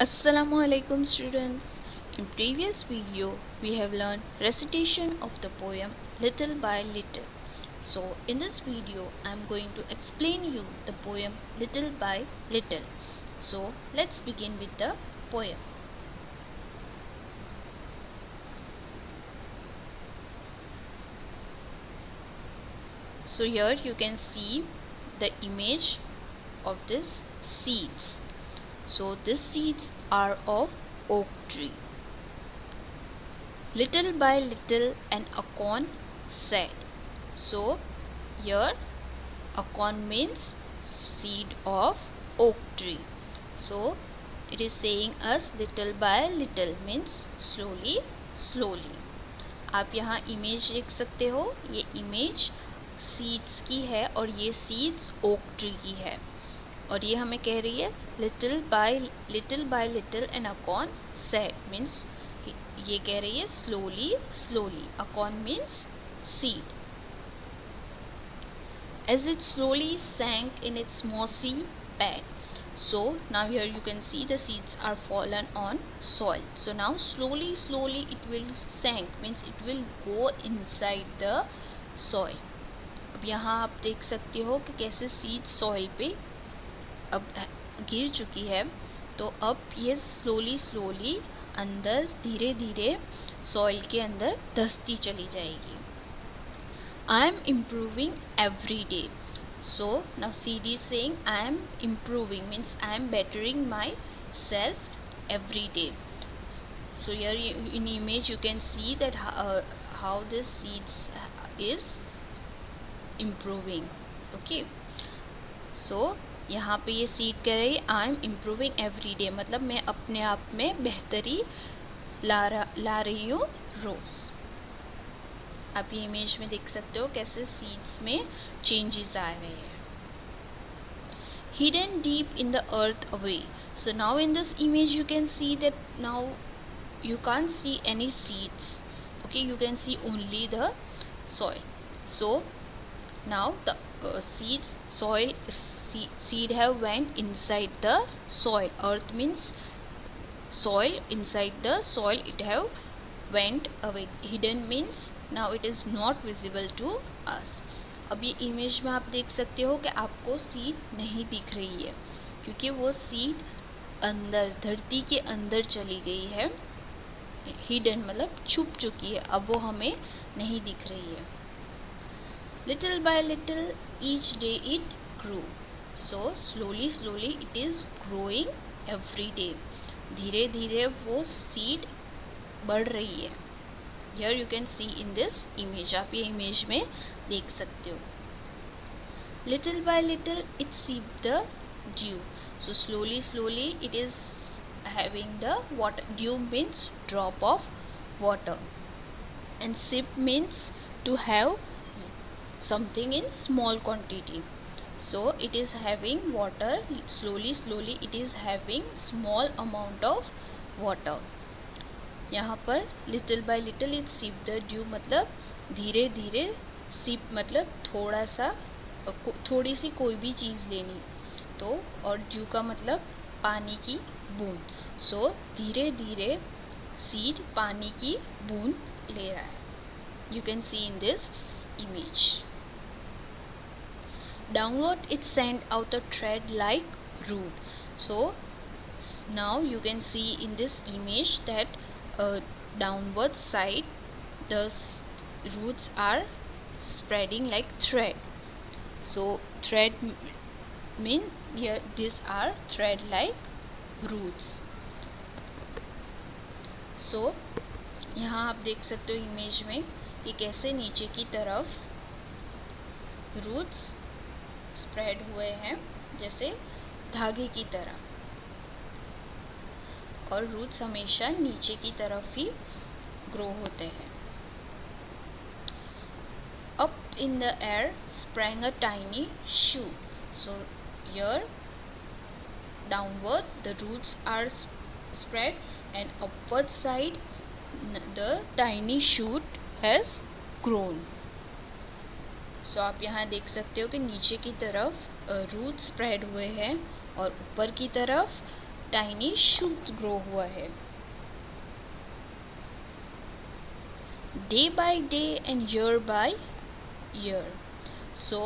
Assalamu alaikum students. In previous video we have learned recitation of the poem Little by Little. So in this video I am going to explain you the poem Little by Little. So let's begin with the poem. So here you can see the image of this seeds. So these seeds are of oak tree. Little by little an acorn said. So here acorn means seed of oak tree. So it is saying us little by little means slowly slowly. आप यहाँ image देख सकते हो, ये image seeds की है और ये सीड्स ओक ट्री की है और ये हमें कह रही है little by little an acorn said means ये कह रही है slowly slowly. Acorn means seed. As it slowly sank in its mossy bed. So now here you can see the seeds are fallen on soil. So now slowly slowly it will sank means it will go inside the soil. अब यहाँ आप देख सकते हो कि कैसे seed soil पे अब गिर चुकी है. तो अब ये स्लोली स्लोली अंदर धीरे धीरे सॉइल के अंदर धंसती चली जाएगी. I am improving every day. So now CD is saying I am improving means I am bettering myself every day. So here in image you can see that how this seeds is improving. Okay. So यहाँ पे ये seed कह रही है I am improving every day मतलब मैं अपने आप में बेहतरी ला रही हूँ रोज़. आप ये इमेज में देख सकते हो कैसे सीड्स में चेंजेस आ रहे हैं. Hidden deep in the earth away. So now in this image you can see that now you can't see any seeds. Okay, you can see only the soil. So now the seed have went inside the soil. Earth means soil. Inside the soil it have went away. Hidden means now it is not visible to us. अब ये image में आप देख सकते हो कि आपको seed नहीं दिख रही है क्योंकि वो सीड अंदर धरती के अंदर चली गई है. हिडन मतलब छुप चुकी है, अब वो हमें नहीं दिख रही है. Little by little each day it grow. So slowly slowly it is growing every day. धीरे धीरे वो सीड बढ़ रही है. Here you can see in this image. आप ये इमेज में देख सकते हो. Little by little it sipped the dew. So slowly slowly it is having the water. Dew means drop of water and sip means to have something in small quantity. So it is having water slowly slowly it is having small amount of water. यहाँ पर little by little it sip the dew मतलब धीरे धीरे. SIP मतलब थोड़ा सा थोड़ी सी कोई भी चीज़ लेनी तो, और ड्यू का मतलब पानी की बूंद. सो धीरे धीरे सीड पानी की बूंद ले रहा है. You can see in this image. Downward it send out a thread like root. So now you can see in this image that downward side the roots are spreading like thread. So thread mean here these are thread like roots. So यहाँ आप देख सकते हो image में ये कैसे नीचे की तरफ रूट्स स्प्रेड हुए हैं जैसे धागे की तरह, और रूट्स हमेशा नीचे की तरफ ही ग्रो होते हैं. Up in the air sprang a tiny shoot. So here downward the roots are spread and upward side the tiny shoot has grown. So आप यहाँ देख सकते हो कि नीचे की तरफ रूट स्प्रेड हुए हैं और ऊपर की तरफ टाइनी शूट ग्रो हुआ है. Day by day and year by year. So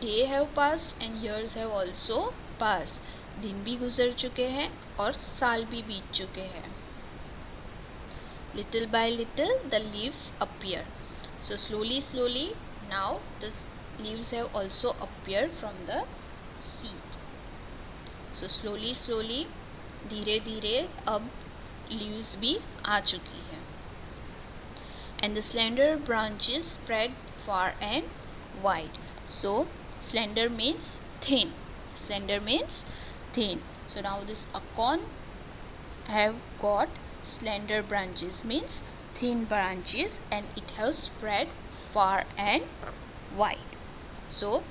day have passed and years have also passed. दिन भी गुजर चुके हैं और साल भी बीत चुके हैं. Little by little the leaves appear. So slowly now the leaves have also appeared from the seed. So slowly धीरे धीरे अब leaves भी आ चुकी है. And the slender branches spread far and wide. So slender means thin. Slender means thin. So now this acorn have got slender branches, means thin branches, and it has spread far and wide. So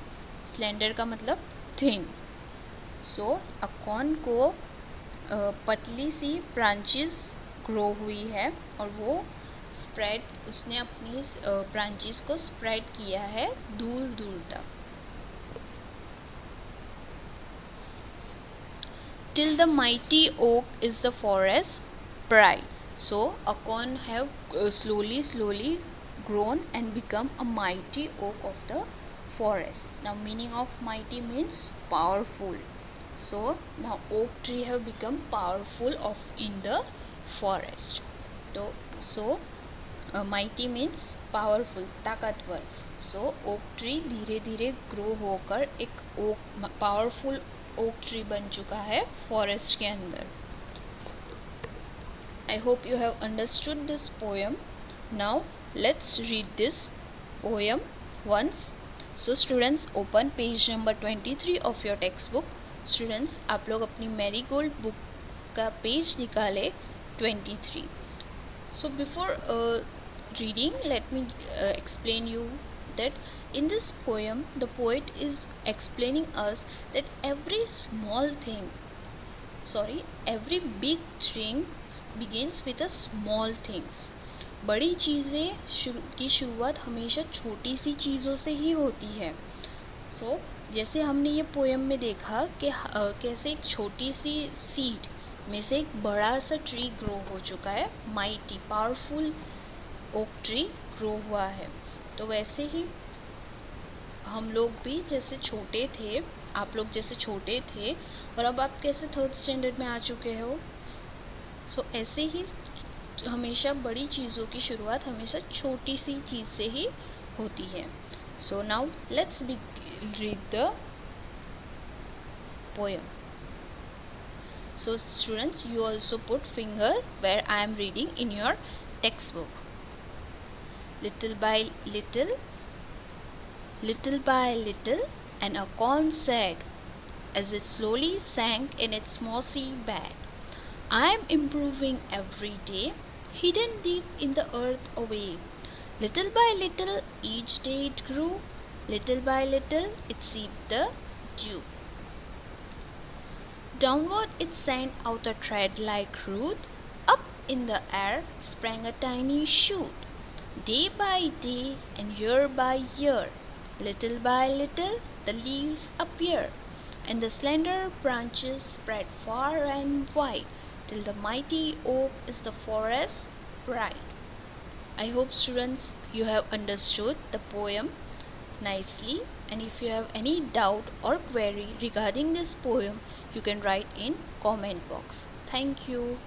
slender का मतलब thin. So acorn को पतली सी branches grow हुई है और वो spread, उसने अपनी ब्रांचेस को स्प्रेड किया है दूर दूर तक. Till the mighty oak is the forest pride. So acorn have slowly grown and become a mighty oak of the forest. Now meaning of mighty means powerful. So now oak tree have become powerful of in the forest. So mighty means powerful, ताकतवर. So oak tree धीरे धीरे grow होकर एक oak powerful oak tree बन चुका है forest के अंदर. I hope you have understood this poem. Now let's read this poem once. So students, open page number 23 of your textbook. Students, आप लोग अपनी मैरीगोल्ड बुक का पेज निकाले 23. So before reading, let me explain you that in this poem the poet is explaining us that every big thing begins with a small things. बड़ी चीज़ें की शुरुआत हमेशा छोटी सी चीज़ों से ही होती है. So जैसे हमने ये पोएम में देखा कि कैसे एक छोटी सी सीड में से एक बड़ा सा ट्री ग्रो हो चुका है, mighty powerful oak tree grow हुआ है. तो वैसे ही हम लोग भी जैसे छोटे थे, आप लोग जैसे छोटे थे और अब आप कैसे 3rd स्टैंडर्ड में आ चुके हो. सो ऐसे ही हमेशा बड़ी चीज़ों की शुरुआत हमेशा छोटी सी चीज़ से ही होती है. So now let's read the poem. So students, you also put finger where I am reading in your textbook. Little by little, an acorn said, as it slowly sank in its mossy bed, I am improving every day, hidden deep in the earth away. Little by little, each day it grew. Little by little, it seeped the dew. Downward it sent out a thread-like root. Up in the air sprang a tiny shoot. Day by day and year by year, little by little the leaves appear, and the slender branches spread far and wide, till the mighty oak is the forest bride. I hope students you have understood the poem nicely, and if you have any doubt or query regarding this poem, you can write in comment box. Thank you.